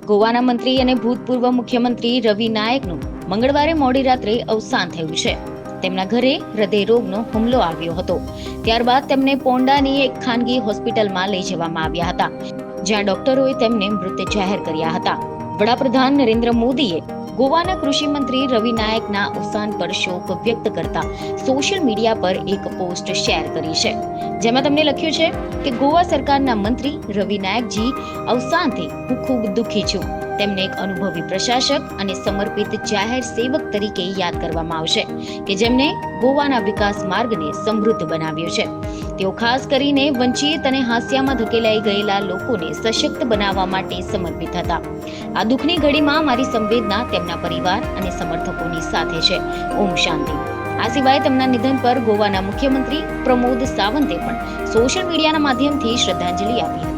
ગોવાના મંત્રી અને ભૂતપૂર્વ મુખ્યમંત્રી રવિ નાયકનું મંગળવારે મોડી રાત્રે અવસાન થયું છે. તેમના ઘરે હૃદયરોગનો હુમલો આવ્યો હતો. ત્યારબાદ તેમને પોન્ડાની એક ખાનગી હોસ્પિટલમાં લઈ જવામાં આવ્યા હતા, જ્યાં ડોક્ટરોએ તેમને મૃત જાહેર કર્યા હતા. વડાપ્રધાન નરેન્દ્ર મોદીએ ગોવાના કૃષિ મંત્રી રવિ નાયકના અવસાન પર શોક વ્યક્ત કરતા સોશિયલ મીડિયા પર એક પોસ્ટ શેર કરી છે, જેમાં તેમણે લખ્યું છે કે ગોવા સરકારના મંત્રી રવિ નાયકજી અવસાનથી હું ખૂબ દુઃખી છું. તેમને એક અનુભવી પ્રશાસક અને સમર્પિત જાહેર સેવક તરીકે યાદ કરવામાં આવશે, કે જેમને ગોવાના વિકાસ માર્ગને સમૃદ્ધ બનાવ્યો છે. તેઓ ખાસ કરીને વંચિત અને હાંસિયામાં ધકેલાઈ ગયેલા લોકોને સશક્ત બનાવવા માટે સમર્પિત હતા. આ દુઃખની ઘડીમાં મારી સંવેદના તેમના પરિવાર અને સમર્થકોની સાથે છે. ઓમ શાંતિ. આ સિવાય તેમના નિધન પર ગોવાના મુખ્યમંત્રી પ્રમોદ સાવંતે પણ સોશિયલ મીડિયાના માધ્યમથી શ્રદ્ધાંજલિ આપી હતી.